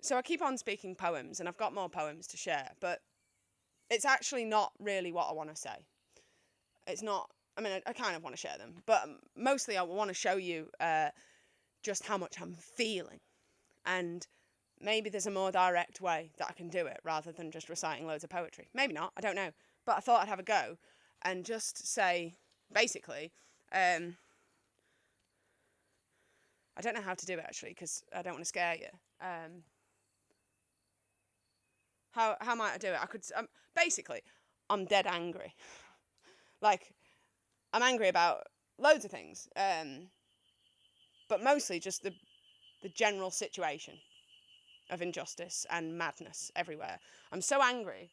So I keep on speaking poems, and I've got more poems to share, but it's actually not really what I want to say. It's not, I mean, I kind of want to share them, but mostly I want to show you just how much I'm feeling. And maybe there's a more direct way that I can do it rather than just reciting loads of poetry. Maybe not, I don't know. But I thought I'd have a go and just say, basically, I don't know how to do it actually because I don't want to scare you. How might I do it? I could, basically, I'm dead angry. Like, I'm angry about loads of things, but mostly just the general situation of injustice and madness everywhere. I'm so angry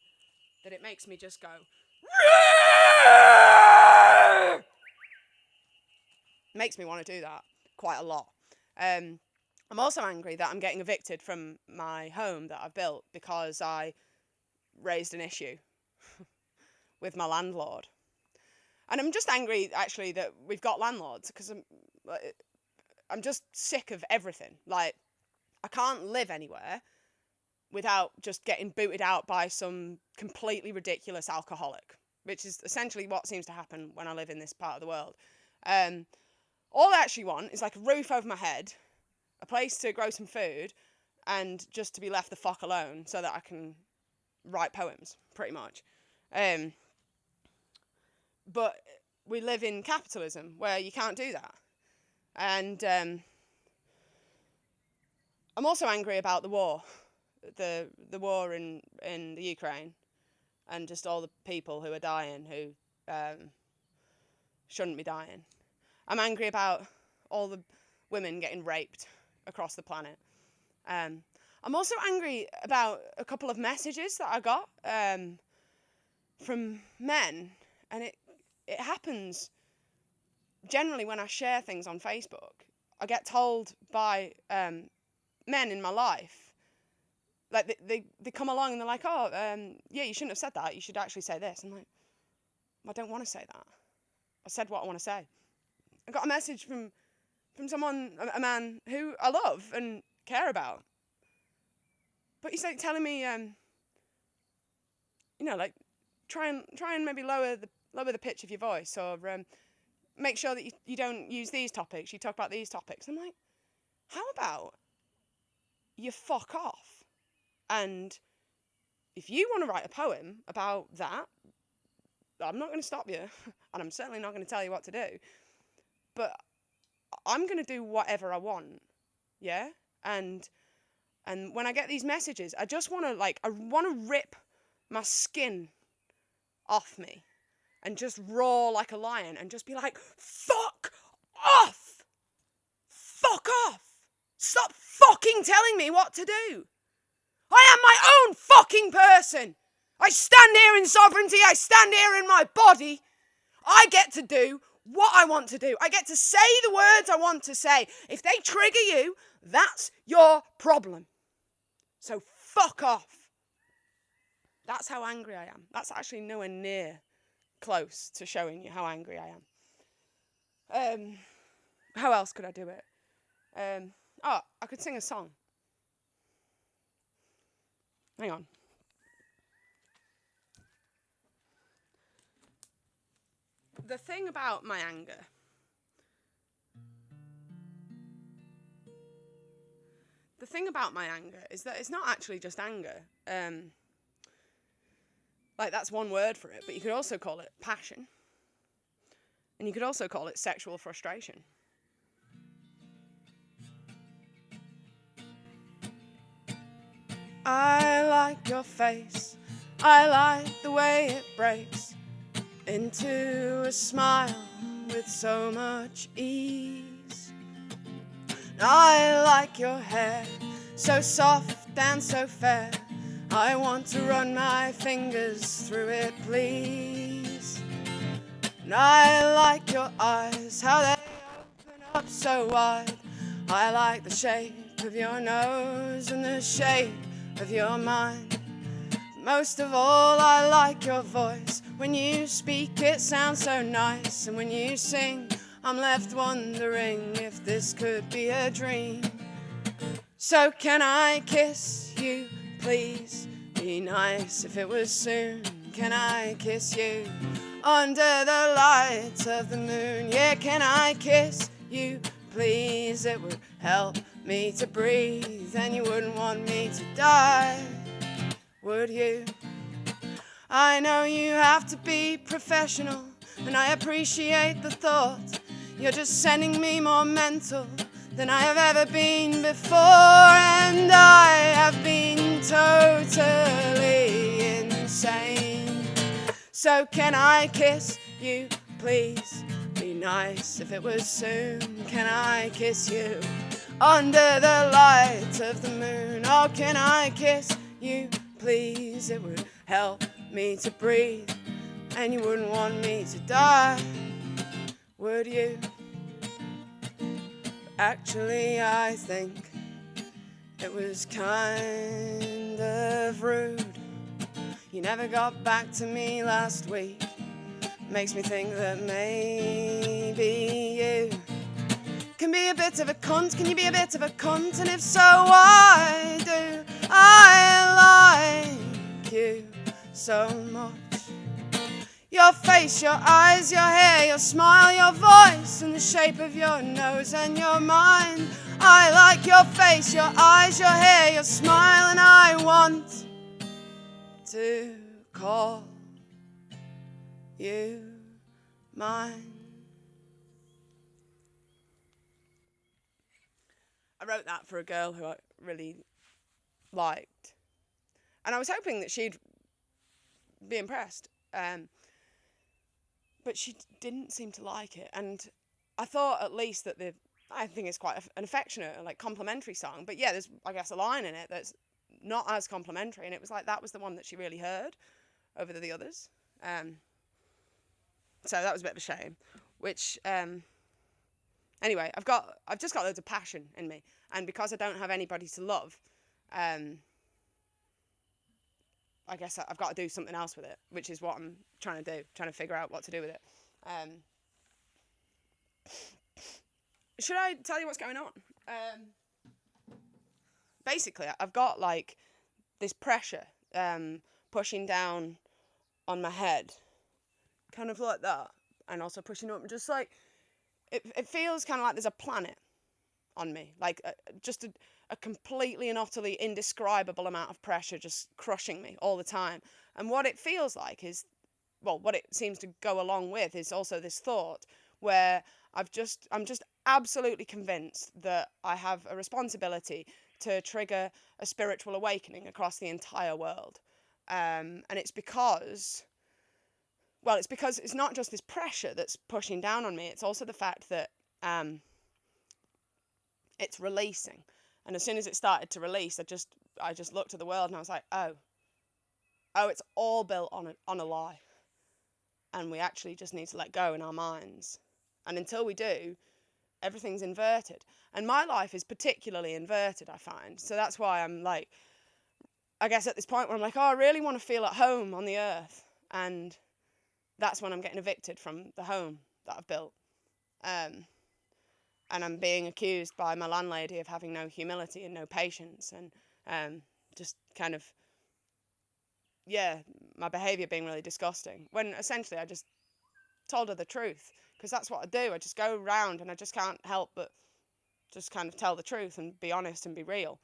that it makes me just go, makes me want to do that quite a lot. I'm also angry that I'm getting evicted from my home that I've built because I raised an issue with my landlord. And I'm just angry, actually, that we've got landlords because I'm just sick of everything. Like, I can't live anywhere without just getting booted out by some completely ridiculous alcoholic, which is essentially what seems to happen when I live in this part of the world. All I actually want is like a roof over my head, a place to grow some food, and just to be left the fuck alone so that I can write poems, pretty much. But we live in capitalism where you can't do that. And I'm also angry about the war, the war in the Ukraine, and just all the people who are dying who shouldn't be dying. I'm angry about all the women getting raped across the planet. I'm also angry about a couple of messages that I got from men, and it happens generally when I share things on Facebook. I get told by men in my life, like they come along and they're like, oh, yeah, you shouldn't have said that. You should actually say this. I'm like, I don't want to say that. I said what I want to say. I got a message from someone, a man who I love and care about. But he's like telling me, like try and maybe lower the pitch of your voice, or make sure that you don't use these topics. You talk about these topics. I'm like, how about you fuck off? And if you want to write a poem about that, I'm not going to stop you, and I'm certainly not going to tell you what to do. But I'm going to do whatever I want, yeah? And when I get these messages, I just want to, I want to rip my skin off me and just roar like a lion and just be like, fuck off! Fuck off! Stop fucking telling me what to do! I am my own fucking person! I stand here in sovereignty, I stand here in my body. I get to do what I want to do. I get to say the words I want to say. If they trigger you, that's your problem. So fuck off. That's how angry I am. That's actually nowhere near close to showing you how angry I am. How else could I do it? I could sing a song. Hang on. The thing about my anger is that it's not actually just anger. That's one word for it, but you could also call it passion. And you could also call it sexual frustration. I like your face. I like the way it breaks into a smile with so much ease. I like your hair, so soft and so fair. I want to run my fingers through it, please. And I like your eyes, how they open up so wide. I like the shape of your nose and the shape of your mind. Most of all, I like your voice. When you speak, it sounds so nice. And when you sing, I'm left wondering if this could be a dream. So can I kiss you, please? Be nice if it was soon. Can I kiss you under the lights of the moon? Yeah, can I kiss you, please? It would help me to breathe, and you wouldn't want me to die, would you? I know you have to be professional, and I appreciate the thought. You're just sending me more mental than I have ever been before, and I have been totally insane. So can I kiss you, please? Be nice if it was soon. Can I kiss you under the light of the moon? Oh, can I kiss you, please? It would help me to breathe, and you wouldn't want me to die, would you? Actually, I think it was kind of rude. You never got back to me last week. Makes me think that maybe you can be a bit of a cunt. Can you be a bit of a cunt? And if so, why do I like you so much? Your face, your eyes, your hair, your smile, your voice, and the shape of your nose and your mind. I like your face, your eyes, your hair, your smile, and I want to call you mine. I wrote that for a girl who I really liked, and I was hoping that she'd be impressed. But she didn't seem to like it, and I thought at least that I think it's quite an affectionate and like complimentary song, but yeah, there's I guess a line in it that's not as complimentary, and it was like that was the one that she really heard over the others. So that was a bit of a shame. Which anyway, I've just got loads of passion in me, and because I don't have anybody to love, I guess I've got to do something else with it, which is what I'm trying to do, trying to figure out what to do with it. Should I tell you what's going on? Basically, I've got like this pressure pushing down on my head, kind of like that, and also pushing up, and just like it feels kind of like there's a planet on me, like just a completely and utterly indescribable amount of pressure just crushing me all the time. And what it feels like is, well, what it seems to go along with is also this thought where I'm just absolutely convinced that I have a responsibility to trigger a spiritual awakening across the entire world. And it's because it's not just this pressure that's pushing down on me, it's also the fact that it's releasing. And as soon as it started to release, I just looked at the world and I was like, oh, it's all built on a lie. And we actually just need to let go in our minds. And until we do, everything's inverted. And my life is particularly inverted, I find. So that's why I'm like, I guess at this point where I'm like, oh, I really want to feel at home on the earth. And that's when I'm getting evicted from the home that I've built. And I'm being accused by my landlady of having no humility and no patience, and just kind of, yeah, my behaviour being really disgusting. When essentially I just told her the truth, because that's what I do. I just go around and I just can't help but just kind of tell the truth and be honest and be real.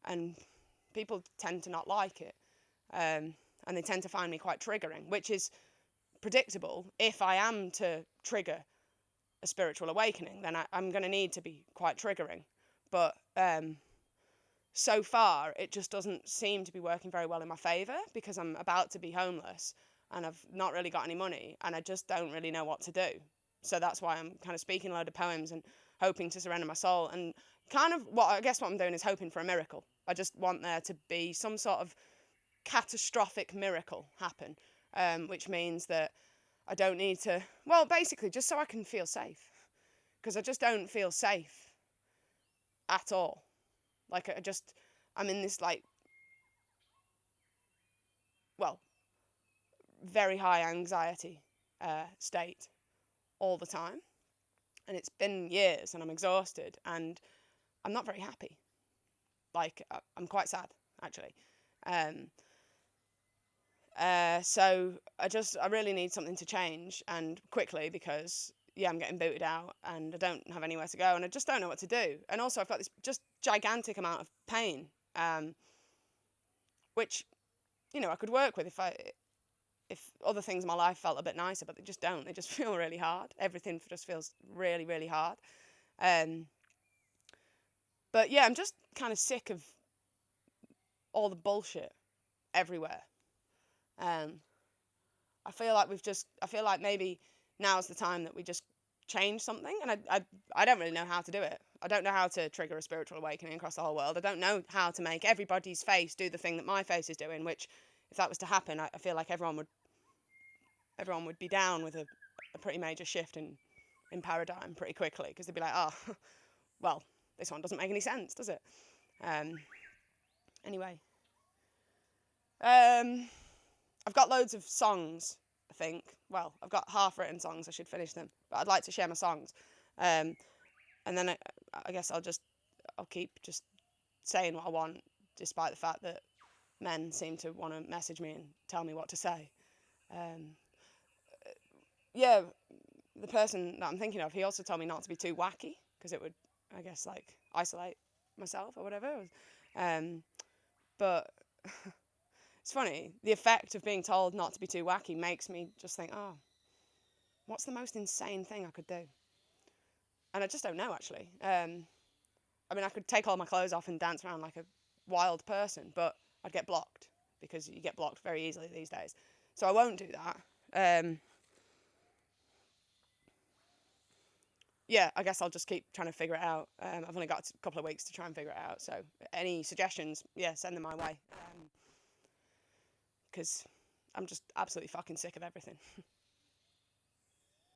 And people tend to not like it. And they tend to find me quite triggering, which is predictable. If I am to trigger a spiritual awakening, then I'm going to need to be quite triggering. But so far, it just doesn't seem to be working very well in my favour, because I'm about to be homeless and I've not really got any money and I just don't really know what to do. So that's why I'm kind of speaking a load of poems and hoping to surrender my soul. And kind of I guess what I'm doing is hoping for a miracle. I just want there to be some sort of catastrophic miracle happen, which means that I don't need to, well, basically just so I can feel safe, because I just don't feel safe at all. Like I'm in this like, well, very high anxiety state all the time, and it's been years, and I'm exhausted, and I'm not very happy. Like, I'm quite sad, actually. Um, so I really need something to change, and quickly, because yeah, I'm getting booted out and I don't have anywhere to go and I just don't know what to do. And also I've got this just gigantic amount of pain, which, I could work with if other things in my life felt a bit nicer, but they just don't. They just feel really hard. Everything just feels really, really hard. Um, but yeah, I'm just kind of sick of all the bullshit everywhere. Um, I feel like maybe now's the time that we just change something. And I don't really know how to do it. I don't know how to trigger a spiritual awakening across the whole world. I don't know how to make everybody's face do the thing that my face is doing, which, if that was to happen, I feel like everyone would be down with a pretty major shift in paradigm pretty quickly, because they'd be like, oh, well, this one doesn't make any sense, does it? Um, anyway, I've got loads of songs, I think. Well, I've got half-written songs. I should finish them, but I'd like to share my songs. Um, and then I guess I'll keep just saying what I want, despite the fact that men seem to want to message me and tell me what to say. Um, yeah, the person that I'm thinking of, he also told me not to be too wacky, because it would, I guess, like, isolate myself or whatever. But it's funny, the effect of being told not to be too wacky makes me just think, oh, what's the most insane thing I could do? And I just don't know, actually. I mean, I could take all my clothes off and dance around like a wild person, but I'd get blocked, because you get blocked very easily these days. So I won't do that. Yeah, I guess I'll just keep trying to figure it out. I've only got a couple of weeks to try and figure it out. So any suggestions, yeah, send them my way. Because I'm just absolutely fucking sick of everything.